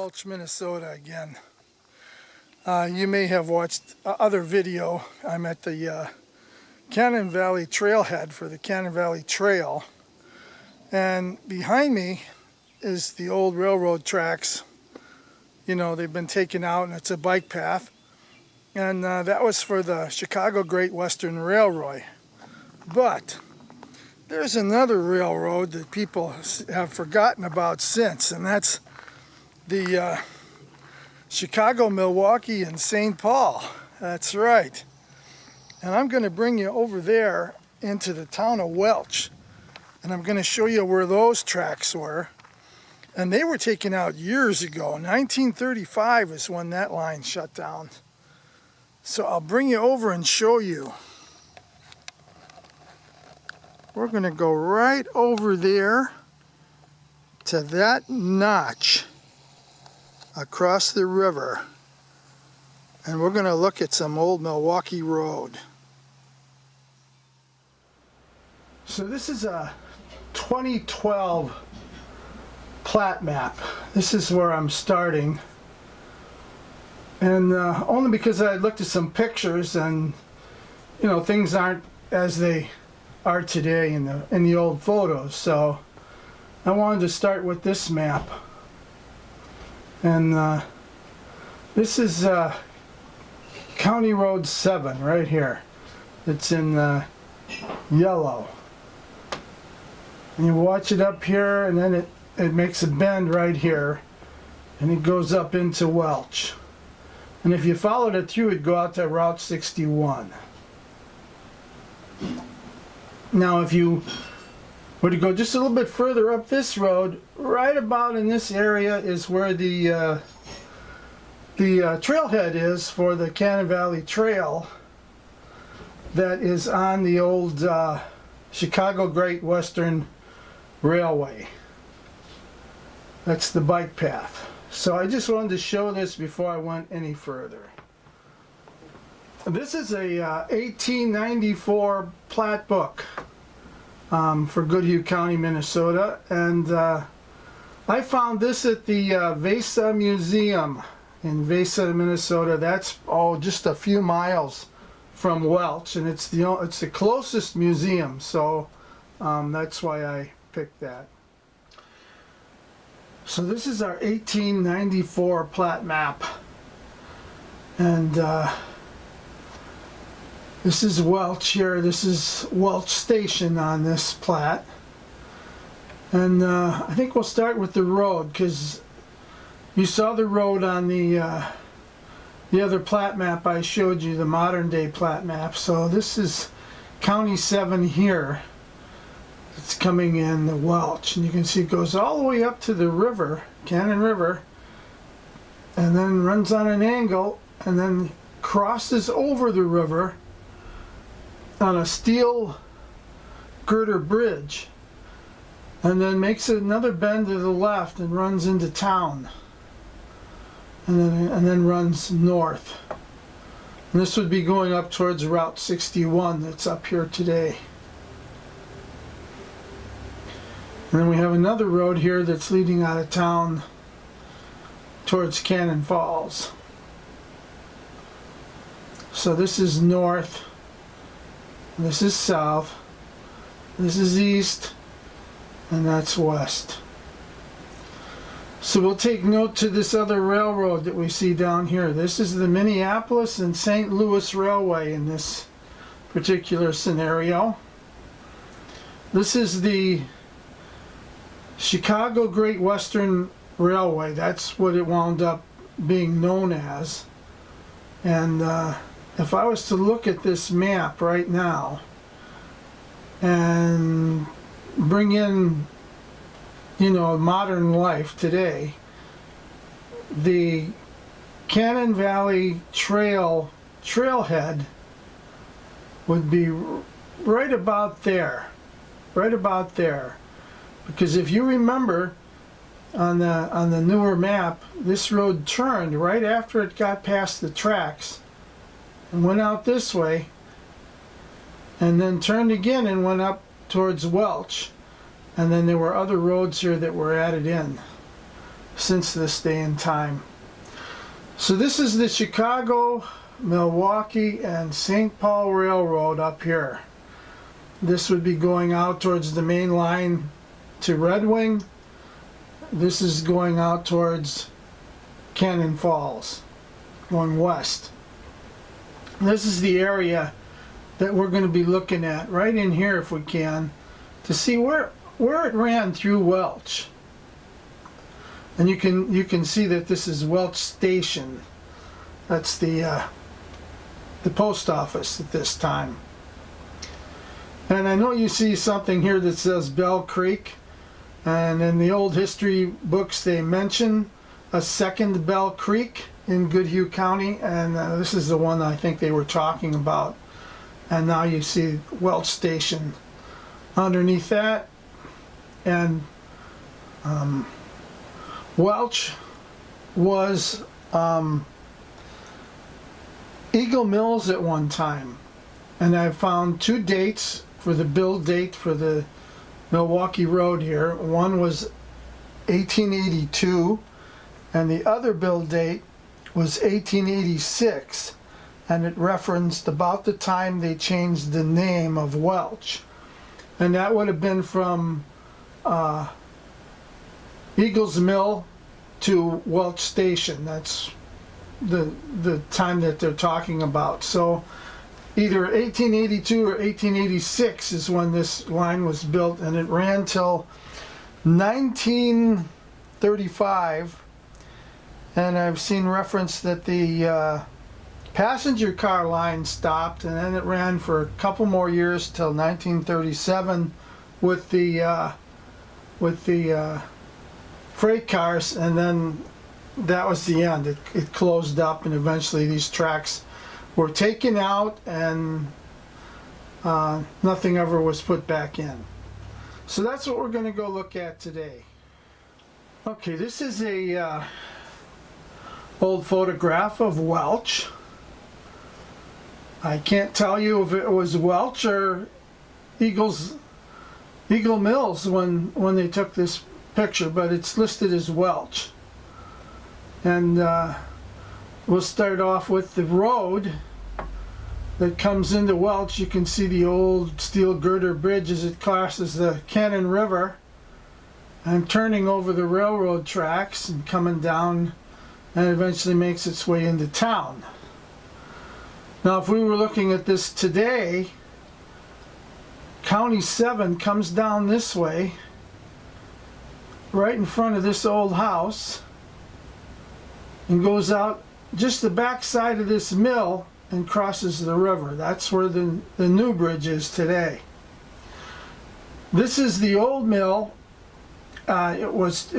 Welch, Minnesota again. You may have watched other video. I'm at the Cannon Valley Trailhead for the Cannon Valley Trail, and behind me is the old railroad tracks. You know, they've been taken out and it's a bike path, and that was for the Chicago Great Western Railroad. But there's another railroad that people have forgotten about since, and that's the Chicago, Milwaukee, and St. Paul. That's right. And I'm going to bring you over there into the town of Welch, and I'm going to show you where those tracks were. And they were taken out years ago. 1935 is when that line shut down. So I'll bring you over and show you. We're going to go right over there to that notch across the river, and we're going to look at some old Milwaukee road. So this is a 2012 plat map. This is where I'm starting, and only because I looked at some pictures, and you know, things aren't as they are today in the old photos, so I wanted to start with this map. And this is County Road 7 right here. It's in yellow. And you watch it up here, and then it makes a bend right here, and it goes up into Welch. And if you followed it through, it'd go out to Route 61. Now if you were to go just a little bit further up this road, right about in this area is where the trailhead is for the Cannon Valley Trail that is on the old Chicago Great Western Railway. That's the bike path. So I just wanted to show this before I went any further. This is a 1894 plat book for Goodhue County, Minnesota, and I found this at the Vesa Museum in Vesa, Minnesota. That's just a few miles from Welch, and it's the closest museum, so that's why I picked that. So this is our 1894 plat map, and this is Welch here. This is Welch Station on this plat. And I think we'll start with the road, because you saw the road on the other plat map I showed you, the modern day plat map. So this is County 7 here. It's coming in the Welch, and you can see it goes all the way up to the river, Cannon River, and then runs on an angle, and then crosses over the river on a steel girder bridge, and then makes another bend to the left and runs into town, and then runs north. And this would be going up towards Route 61 that's up here today. And then we have another road here that's leading out of town towards Cannon Falls. So this is north, this is south, this is east, and that's west. So we'll take note to this other railroad that we see down here. This is the Minneapolis and St. Louis Railway in this particular scenario. This is the Chicago Great Western Railway. That's what it wound up being known as. And if I was to look at this map right now and bring in, you know, modern life today, the Cannon Valley trailhead would be right about there, because if you remember on the newer map, this road turned right after it got past the tracks and went out this way, and then turned again and went up towards Welch, and then there were other roads here that were added in. since this day and time. So this is the Chicago, Milwaukee, and St. Paul Railroad up here. This would be going out towards the main line to Red Wing. This is going out towards Cannon Falls, going west. This is the area that we're going to be looking at right in here if we can, to see where it ran through Welch. And you can see that this is Welch Station. That's the post office at this time. And I know you see something here that says Bell Creek, and in the old history books they mention a second Bell Creek in Goodhue County, and this is the one I think they were talking about. And now you see Welch Station underneath that. And Welch was Eagle Mills at one time, and I found two dates for the build date for the Milwaukee Road here. One was 1882 and the other build date was 1886, and it referenced about the time they changed the name of Welch, and that would have been from Eagles Mill to Welch Station. That's the time that they're talking about. So either 1882 or 1886 is when this line was built, and it ran till 1935. And I've seen reference that the passenger car line stopped, and then it ran for a couple more years till 1937 with the freight cars, and then that was the end. It closed up, and eventually these tracks were taken out, and nothing ever was put back in. So that's what we're going to go look at today. Okay, this is a old photograph of Welch. I can't tell you if it was Welch or Eagle Mills when they took this picture, but it's listed as Welch. And we'll start off with the road that comes into Welch. You can see the old steel girder bridge as it crosses the Cannon River and turning over the railroad tracks and coming down, and eventually makes its way into town. Now if we were looking at this today, County 7 comes down this way right in front of this old house and goes out just the back side of this mill and crosses the river. That's where the new bridge is today. This is the old mill. It was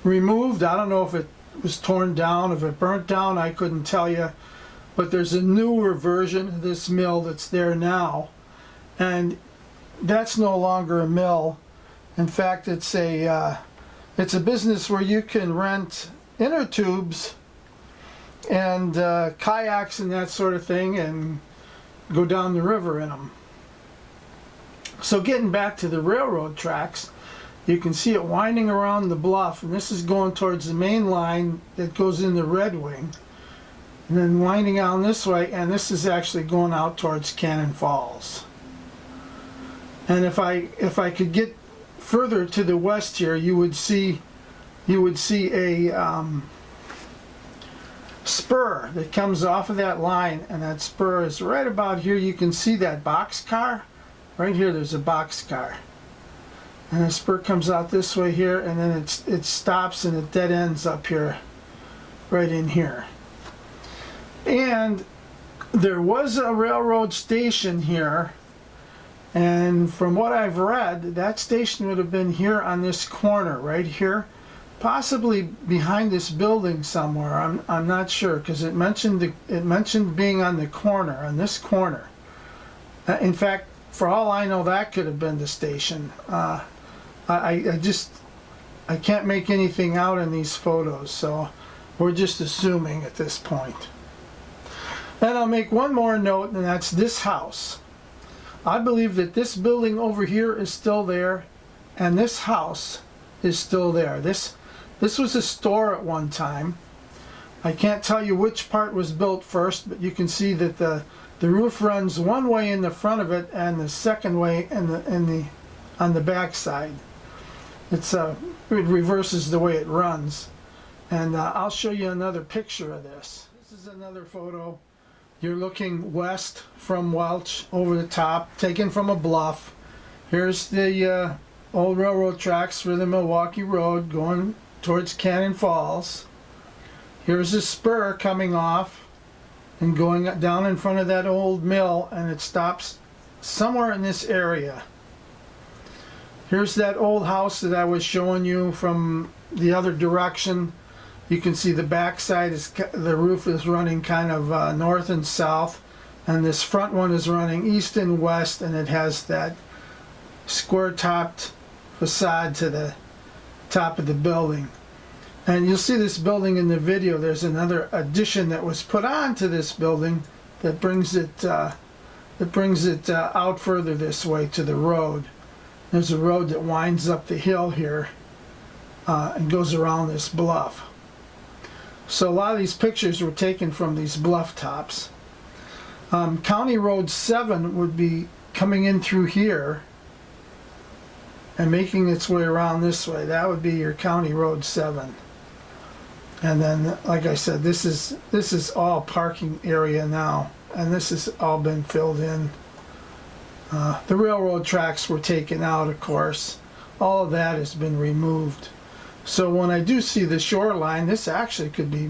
removed. I don't know if it was torn down, if it burnt down, I couldn't tell you. But there's a newer version of this mill that's there now, and that's no longer a mill. In fact, it's a business where you can rent inner tubes and kayaks and that sort of thing and go down the river in them. So getting back to the railroad tracks, you can see it winding around the bluff, and this is going towards the main line that goes into Red Wing, and then winding down this way, and this is actually going out towards Cannon Falls. And if I could get further to the west here, you would see a spur that comes off of that line, and that spur is right about here. You can see that box car right here. There's a box car, and the spur comes out this way here, and then it stops and it dead ends up here, right in here. And there was a railroad station here, and from what I've read, that station would have been here on this corner right here, possibly behind this building somewhere. I'm not sure, because it mentioned being on the corner, on this corner. In fact, for all I know, that could have been the station. I can't make anything out in these photos, so we're just assuming at this point. And I'll make one more note, and that's this house. I believe that this building over here is still there, and this house is still there. This This was a store at one time. I can't tell you which part was built first, but you can see that the roof runs one way in the front of it and the second way on the back side. It reverses the way it runs. And I'll show you another picture of this. This is another photo. You're looking west from Welch over the top, taken from a bluff. Here's the old railroad tracks for the Milwaukee Road going towards Cannon Falls. Here's a spur coming off and going down in front of that old mill, and it stops somewhere in this area. Here's that old house that I was showing you from the other direction. You can see the back side is, the roof is running kind of north and south, and this front one is running east and west, and it has that square topped facade to the top of the building. And you'll see this building in the video. There's another addition that was put on to this building that brings it out further this way to the road. There's a road that winds up the hill here and goes around this bluff. So a lot of these pictures were taken from these bluff tops. County Road 7 would be coming in through here and making its way around this way. That would be your County Road 7. And then, like I said, this is all parking area now, and this has all been filled in. The railroad tracks were taken out, of course. All of that has been removed. So when I do see the shoreline, this actually could be,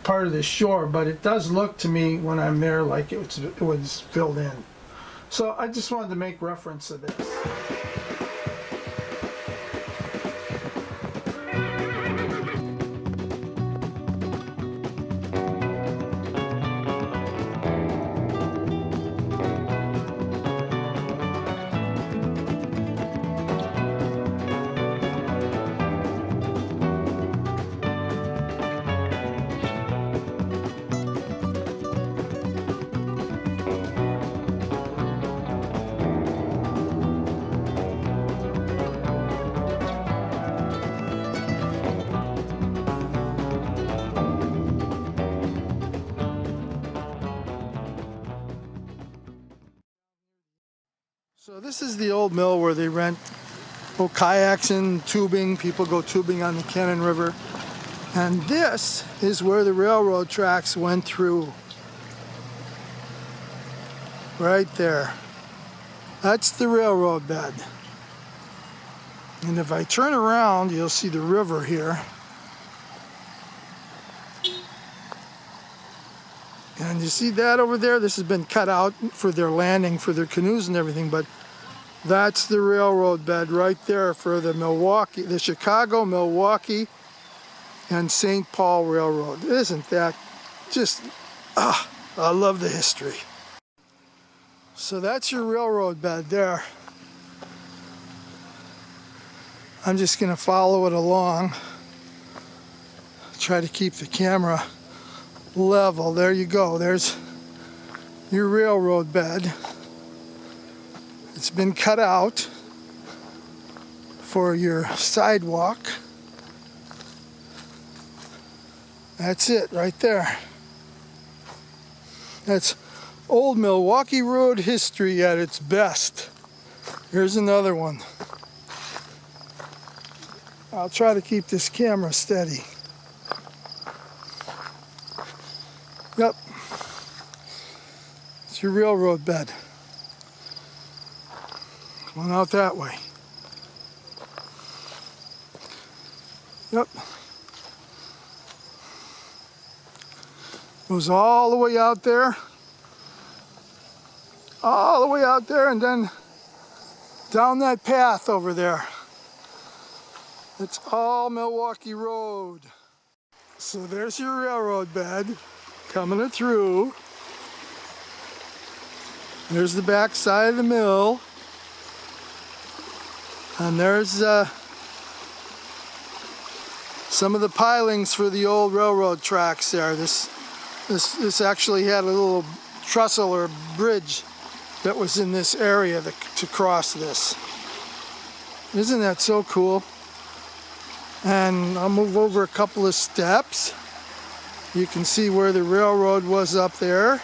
part of the shore, but it does look to me when I'm there like it was filled in. So I just wanted to make reference to this. So this is the old mill where they rent kayaks and tubing. People go tubing on the Cannon River. And this is where the railroad tracks went through. Right there. That's the railroad bed. And if I turn around, you'll see the river here. And you see that over there? This has been cut out for their landing, for their canoes and everything, but that's the railroad bed right there for the Chicago, Milwaukee, and St. Paul Railroad. Isn't that just, I love the history. So that's your railroad bed there. I'm just going to follow it along. Try to keep the camera level. There you go. There's your railroad bed. It's been cut out for your sidewalk. That's it right there. That's old Milwaukee Road history at its best. Here's another one. I'll try to keep this camera steady. Yep. It's your railroad bed. Going out that way. Yep. Goes all the way out there. All the way out there and then down that path over there. It's all Milwaukee Road. So there's your railroad bed coming through. There's the back side of the mill. And there's some of the pilings for the old railroad tracks there. This actually had a little trestle or bridge that was in this area to cross this. Isn't that so cool? And I'll move over a couple of steps. You can see where the railroad was up there.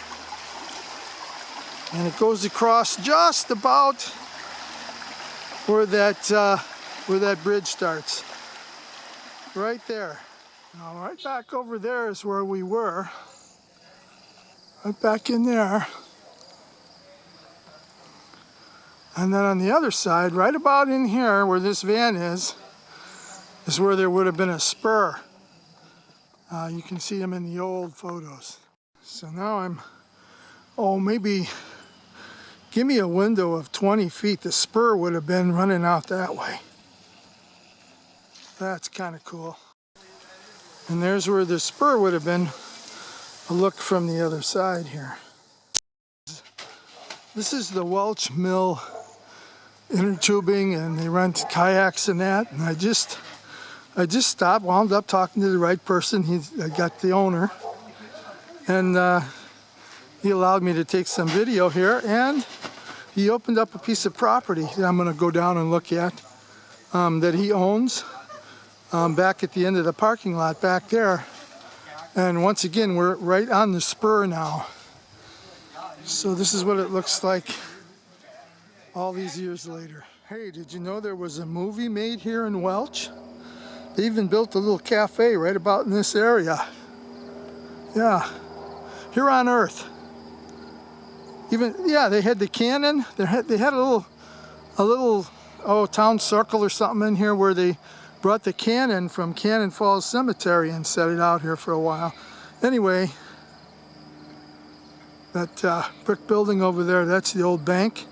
And it goes across just about where that bridge starts. Right there. Now right back over there is where we were. Right back in there. And then on the other side, right about in here where this van is where there would have been a spur. You can see them in the old photos. So now maybe give me a window of 20 feet. The spur would have been running out that way. That's kind of cool. And there's where the spur would have been. A look from the other side here. This is the Welch mill inner tubing, and they rent kayaks and that. And I just stopped, wound up talking to the right person. I got the owner, and he allowed me to take some video here, and he opened up a piece of property that I'm going to go down and look at that he owns back at the end of the parking lot back there. And once again, we're right on the spur now. So this is what it looks like all these years later. Hey, did you know there was a movie made here in Welch? They even built a little cafe right about in this area. Yeah, here on Earth. They had the cannon. They had a little town circle or something in here where they brought the cannon from Cannon Falls Cemetery and set it out here for a while. Anyway, that brick building over there, that's the old bank.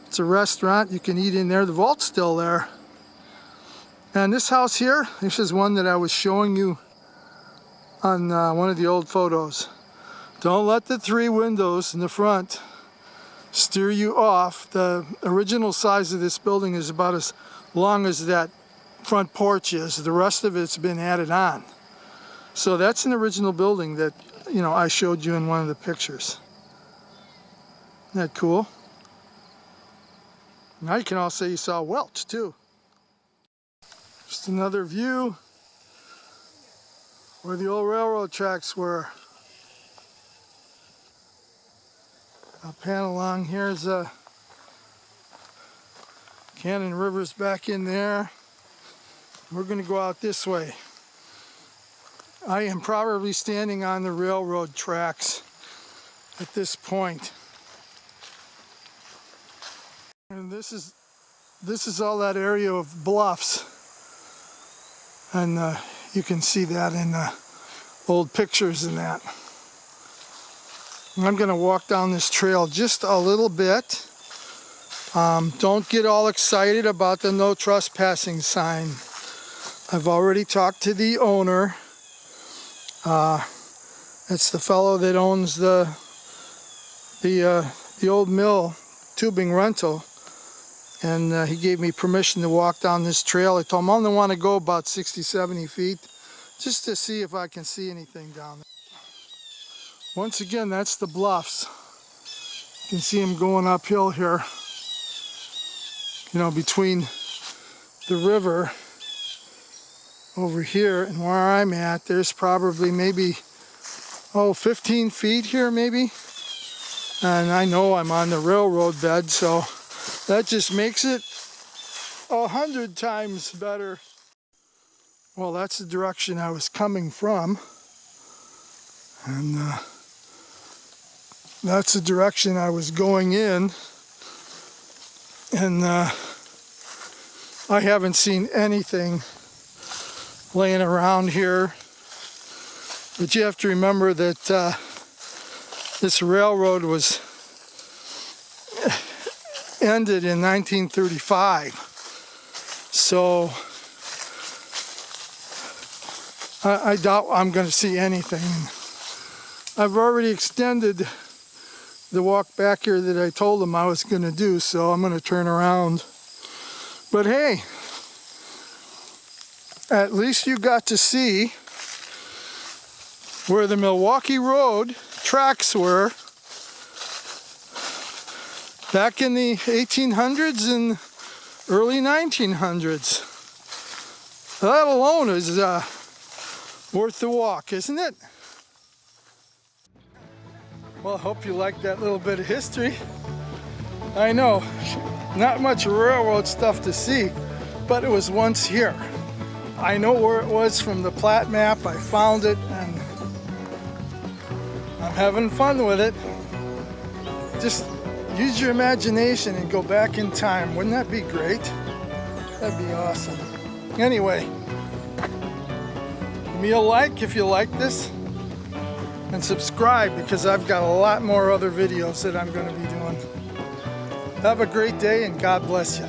It's a restaurant. You can eat in there. The vault's still there. And this house here, this is one that I was showing you on one of the old photos. Don't let the 3 windows in the front steer you off. The original size of this building is about as long as that front porch is. The rest of it's been added on. So that's an original building that, I showed you in one of the pictures. Isn't that cool? Now you can all say you saw Welch too. Just another view where the old railroad tracks were. I'll pan along. Here's Cannon River's back in there. We're going to go out this way. I am probably standing on the railroad tracks at this point. And this is all that area of bluffs. And you can see that in the old pictures and that. I'm going to walk down this trail just a little bit. Don't get all excited about the no trespassing sign. I've already talked to the owner. It's the fellow that owns the old mill tubing rental, and he gave me permission to walk down this trail. I told him I only want to go about 60-70 feet just to see if I can see anything down there. Once again, that's the bluffs. You can see them going uphill here, between the river over here and where I'm at. There's probably maybe 15 feet here maybe, and I know I'm on the railroad bed, so that just makes it 100 times better. Well, that's the direction I was coming from, and that's the direction I was going in, and I haven't seen anything laying around here. But you have to remember that this railroad was ended in 1935. So I doubt I'm going to see anything. I've already extended the walk back here that I told them I was going to do, so I'm going to turn around. But hey, at least you got to see where the Milwaukee Road tracks were back in the 1800s and early 1900s. That alone is worth the walk, isn't it? Well, I hope you liked that little bit of history. I know, not much railroad stuff to see, but it was once here. I know where it was from the plat map. I found it and I'm having fun with it. Just use your imagination and go back in time. Wouldn't that be great? That'd be awesome. Anyway, give me a like if you like this and subscribe because I've got a lot more other videos that I'm going to be doing. Have a great day and God bless you.